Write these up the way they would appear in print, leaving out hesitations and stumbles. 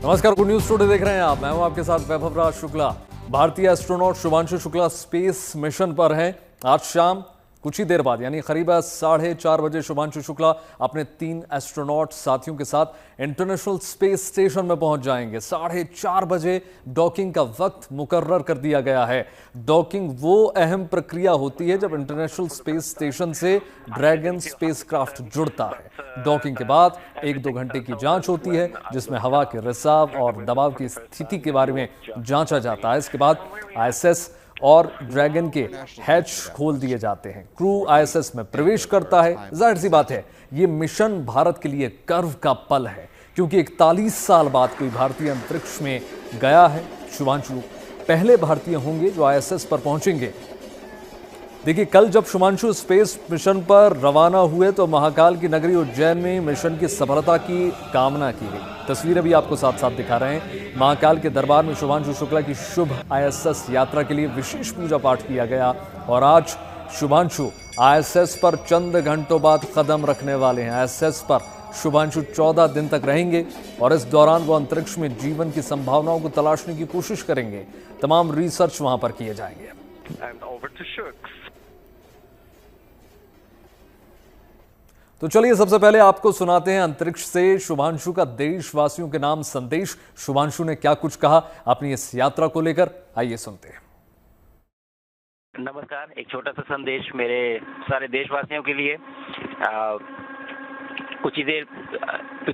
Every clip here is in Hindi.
नमस्कार, गुड न्यूज टुडे देख रहे हैं आप। मैं हूं आपके साथ वैभव राज शुक्ला। भारतीय astronaut Shubhanshu Shukla space mission पर हैं। आज शाम कुछ ही देर बाद यानी करीब 4:30 बजे शुभांशु शुक्ला अपने 3 एस्ट्रोनॉट साथियों के साथ इंटरनेशनल स्पेस स्टेशन में पहुंच जाएंगे। 4:30 बजे डॉकिंग का वक्त मुकर्रर कर दिया गया है। डॉकिंग वो अहम प्रक्रिया होती है जब इंटरनेशनल स्पेस स्टेशन से ड्रैगन स्पेसक्राफ्ट जुड़ता है। डॉकिंग के बाद 1-2 घंटे की जांच होती है, जिसमें हवा के रिसाव और दबाव की स्थिति के बारे में जांचा जाता है। इसके बाद आईएसएस और ड्रैगन के हैच खोल दिए जाते हैं। क्रू आईएसएस में प्रवेश करता है। जाहिर सी बात है, ये मिशन भारत के लिए गर्व का पल है, क्योंकि 41 साल बाद कोई भारतीय अंतरिक्ष में गया है। शुभांशु पहले भारतीय होंगे जो आईएसएस पर पहुंचेंगे। देखिए, कल जब शुभांशु स्पेस मिशन पर रवाना हुए तो महाकाल की नगरी उज्जैन में मिशन की सफलता की कामना की गई। तस्वीरें भी आपको साथ साथ दिखा रहे हैं। महाकाल के दरबार में शुभांशु शुक्ला की शुभ आईएसएस यात्रा के लिए विशेष पूजा पाठ किया गया और आज शुभांशु आईएसएस पर चंद घंटों बाद कदम रखने वाले हैं। आईएसएस पर शुभांशु 14 दिन तक रहेंगे और इस दौरान वो अंतरिक्ष में जीवन की संभावनाओं को तलाशने की कोशिश करेंगे। तमाम रिसर्च वहां पर किए जाएंगे। तो चलिए, सबसे पहले आपको सुनाते हैं अंतरिक्ष से शुभांशु का देशवासियों के नाम संदेश। शुभांशु ने क्या कुछ कहा अपनी इस यात्रा को लेकर, आइए सुनते हैं। नमस्कार, एक छोटा सा संदेश मेरे सारे देशवासियों के लिए। कुछ ही देर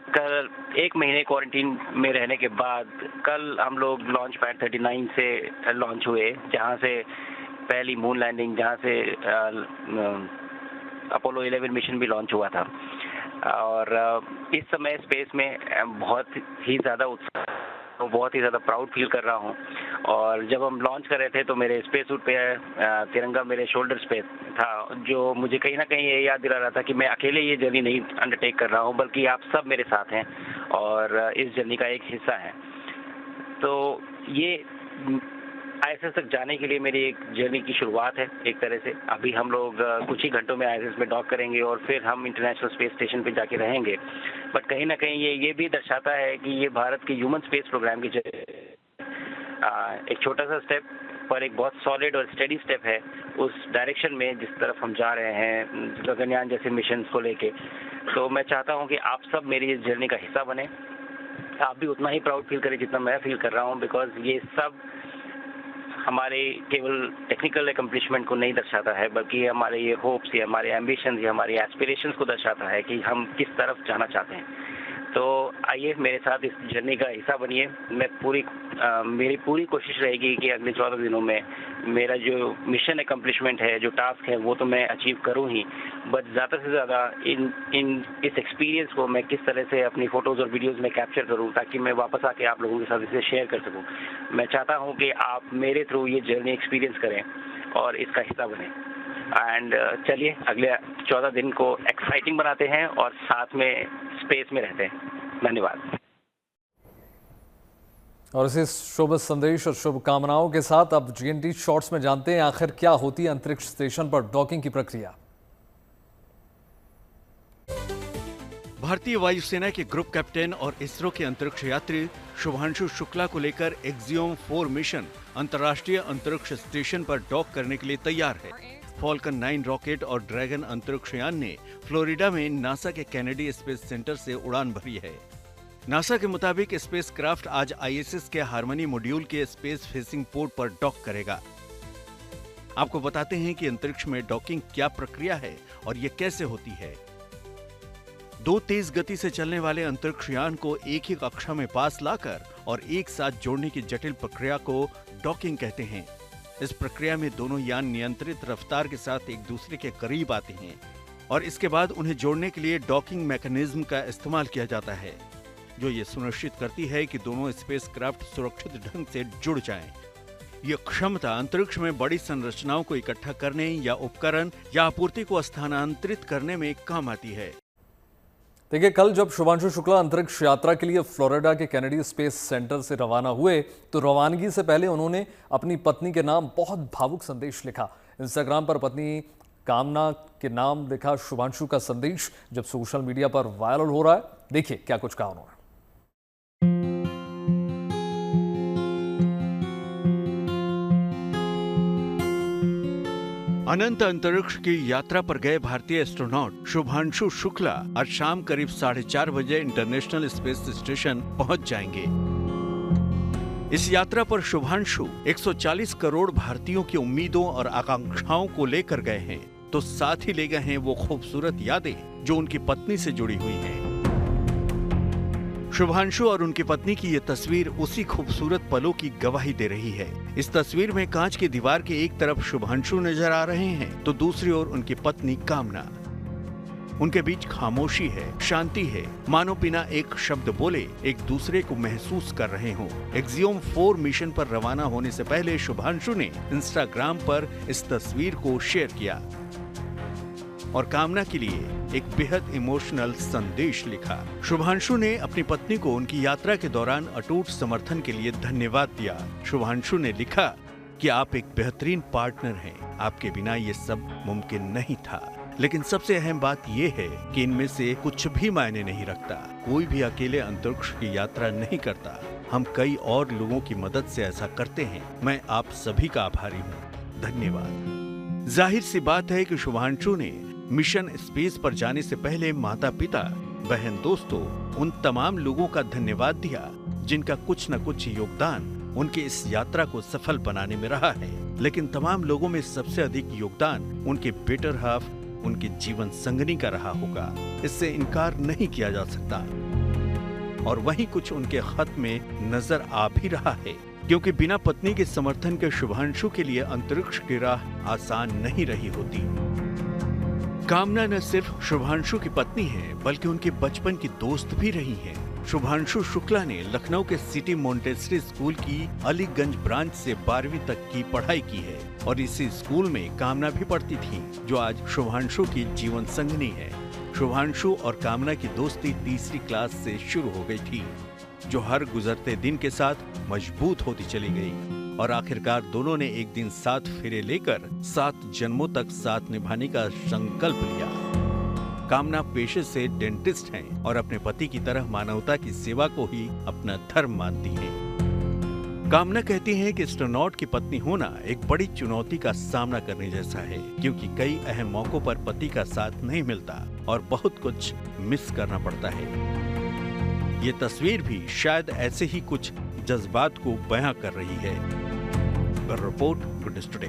कल 1 महीने क्वारंटीन में रहने के बाद कल हम लोग लॉन्च पैड 39 से लॉन्च हुए, जहां से पहली मून लैंडिंग, जहां से अपोलो 11 मिशन भी लॉन्च हुआ था। और इस समय स्पेस में बहुत ही ज़्यादा उत्साह, बहुत ही ज़्यादा प्राउड फील कर रहा हूँ। और जब हम लॉन्च कर रहे थे तो मेरे स्पेस सूट पे तिरंगा मेरे शोल्डर्स पे था, जो मुझे कहीं ना कहीं ये याद दिला रहा था कि मैं अकेले ये जर्नी नहीं अंडरटेक कर रहा हूँ, बल्कि आप सब मेरे साथ हैं और इस जर्नी का एक हिस्सा हैं। तो ये आईएसएस तक जाने के लिए मेरी एक जर्नी की शुरुआत है एक तरह से। अभी हम लोग कुछ ही घंटों में आईएसएस में डॉक करेंगे और फिर हम इंटरनेशनल स्पेस स्टेशन पे जाके रहेंगे। बट कहीं ना कहीं ये भी दर्शाता है कि ये भारत के ह्यूमन स्पेस प्रोग्राम की एक छोटा सा स्टेप पर एक बहुत सॉलिड और स्टेडी स्टेप है उस डायरेक्शन में जिस तरफ हम जा रहे हैं, गगनयान जैसे मिशन को लेके। तो मैं चाहता हूँ कि आप सब मेरी इस जर्नी का हिस्सा बने। आप भी उतना ही प्राउड फील करें जितना मैं फील कर रहा हूँ, बिकॉज ये सब हमारे केवल टेक्निकल एकम्प्लिशमेंट को नहीं दर्शाता है, बल्कि हमारे ये होप्स या हमारे एम्बिशंस या हमारे एस्पिरेशंस को दर्शाता है कि हम किस तरफ जाना चाहते हैं। तो आइए मेरे साथ इस जर्नी का हिस्सा बनिए। मेरी पूरी कोशिश रहेगी कि अगले 14 दिनों में मेरा जो मिशन एकम्प्लिशमेंट है, जो टास्क है, वो तो मैं अचीव करूं ही, बट ज़्यादा से ज़्यादा इस एक्सपीरियंस को मैं किस तरह से अपनी फ़ोटोज़ और वीडियोज़ में कैप्चर करूं, ताकि मैं वापस आके आप लोगों के साथ इसे शेयर कर सकूं। मैं चाहता हूं कि आप मेरे थ्रू ये जर्नी एक्सपीरियंस करें और इसका हिस्सा बने। एंड चलिए अगले 14 दिन को एक्साइटिंग बनाते हैं और साथ में स्पेस में रहते हैं। धन्यवाद। और इसी शुभ संदेश और शुभकामनाओं के साथ अब जीएनटी शॉर्ट्स में जानते हैं आखिर क्या होती है अंतरिक्ष स्टेशन पर डॉकिंग की प्रक्रिया। भारतीय वायुसेना के ग्रुप कैप्टन और इसरो के अंतरिक्ष यात्री शुभांशु शुक्ला को लेकर एक्सियोम 4 मिशन अंतर्राष्ट्रीय अंतरिक्ष स्टेशन पर डॉक करने के लिए तैयार है। फॉल्कन 9 रॉकेट और ड्रैगन अंतरिक्ष यान ने फ्लोरिडा में नासा के कैनेडी स्पेस सेंटर से उड़ान भरी है। नासा के मुताबिक स्पेस क्राफ्ट आज आईएसएस के हार्मनी मॉड्यूल के स्पेस फेसिंग पोर्ट पर डॉक करेगा। आपको बताते हैं कि अंतरिक्ष में डॉकिंग क्या प्रक्रिया है और ये कैसे होती है। 2 तेज गति से चलने वाले अंतरिक्ष यान को एक ही कक्षा में पास लाकर और एक साथ जोड़ने की जटिल प्रक्रिया को डॉकिंग कहते हैं। इस प्रक्रिया में दोनों यान नियंत्रित रफ्तार के साथ एक दूसरे के करीब आते हैं और इसके बाद उन्हें जोड़ने के लिए डॉकिंग मैकेनिज्म का इस्तेमाल किया जाता है, जो ये सुनिश्चित करती है कि दोनों स्पेसक्राफ्ट सुरक्षित ढंग से जुड़ जाएं। ये क्षमता अंतरिक्ष में बड़ी संरचनाओं को इकट्ठा करने या उपकरण या आपूर्ति को स्थानांतरित करने में काम आती है। देखिए, कल जब शुभांशु शुक्ला अंतरिक्ष यात्रा के लिए फ्लोरिडा के कैनेडी स्पेस सेंटर से रवाना हुए तो रवानगी से पहले उन्होंने अपनी पत्नी के नाम बहुत भावुक संदेश लिखा। इंस्टाग्राम पर पत्नी कामना के नाम लिखा शुभांशु का संदेश जब सोशल मीडिया पर वायरल हो रहा है। देखिए क्या कुछ कहा उन्होंने। अनंत अंतरिक्ष की यात्रा पर गए भारतीय एस्ट्रोनॉट शुभांशु शुक्ला आज शाम करीब 4:30 बजे इंटरनेशनल स्पेस स्टेशन पहुंच जाएंगे। इस यात्रा पर शुभांशु 140 करोड़ भारतीयों की उम्मीदों और आकांक्षाओं को लेकर गए हैं, तो साथ ही ले गए हैं वो खूबसूरत यादें जो उनकी पत्नी से जुड़ी हुई हैं। शुभांशु और उनकी पत्नी की ये तस्वीर उसी खूबसूरत पलों की गवाही दे रही है। इस तस्वीर में कांच की दीवार के एक तरफ शुभांशु नजर आ रहे हैं तो दूसरी ओर उनकी पत्नी कामना। उनके बीच खामोशी है, शांति है, मानो बिना एक शब्द बोले एक दूसरे को महसूस कर रहे हों। एक्सियोम 4 मिशन पर रवाना होने से पहले शुभांशु ने इंस्टाग्राम पर इस तस्वीर को शेयर किया और कामना के लिए एक बेहद इमोशनल संदेश लिखा। शुभांशु ने अपनी पत्नी को उनकी यात्रा के दौरान अटूट समर्थन के लिए धन्यवाद दिया। शुभांशु ने लिखा कि आप एक बेहतरीन पार्टनर हैं, आपके बिना ये सब मुमकिन नहीं था। लेकिन सबसे अहम बात यह है कि इनमें से कुछ भी मायने नहीं रखता। कोई भी अकेले अंतरिक्ष की यात्रा नहीं करता। हम कई और लोगों की मदद से ऐसा करते हैं। मैं आप सभी का आभारी हूँ। धन्यवाद। जाहिर सी बात है कि शुभांशु ने मिशन स्पेस पर जाने से पहले माता पिता, बहन, दोस्तों, उन तमाम लोगों का धन्यवाद दिया जिनका कुछ न कुछ योगदान उनके इस यात्रा को सफल बनाने में रहा है। लेकिन तमाम लोगों में सबसे अधिक योगदान उनके बेटर हाफ, उनके जीवन संगनी का रहा होगा। इससे इनकार नहीं किया जा सकता। और वहीं कुछ उनके खत में नजर आ भी रहा है, क्योंकि बिना पत्नी के समर्थन के शुभांशु के लिए अंतरिक्ष की राह आसान नहीं रही होती। कामना न सिर्फ शुभांशु की पत्नी है बल्कि उनके बचपन की दोस्त भी रही हैं। शुभांशु शुक्ला ने लखनऊ के सिटी मोंटेसरी स्कूल की अलीगंज ब्रांच से 12वीं तक की पढ़ाई की है और इसी स्कूल में कामना भी पढ़ती थी, जो आज शुभांशु की जीवन संगनी है। शुभांशु और कामना की दोस्ती तीसरी क्लास से शुरू हो गई थी, जो हर गुजरते दिन के साथ मजबूत होती चली गई और आखिरकार दोनों ने एक दिन 7 फेरे लेकर 7 जन्मों तक साथ निभाने का संकल्प लिया। कामना पेशे से डेंटिस्ट हैं और अपने पति की तरह मानवता की सेवा को ही अपना धर्म मानती हैं। कामना कहती हैं कि एस्ट्रोनॉट की पत्नी होना एक बड़ी चुनौती का सामना करने जैसा है, क्योंकि कई अहम मौकों पर पति का साथ नहीं मिलता और बहुत कुछ मिस करना पड़ता है। ये तस्वीर भी शायद ऐसे ही कुछ जज्बात को बयां कर रही है। Report good news today.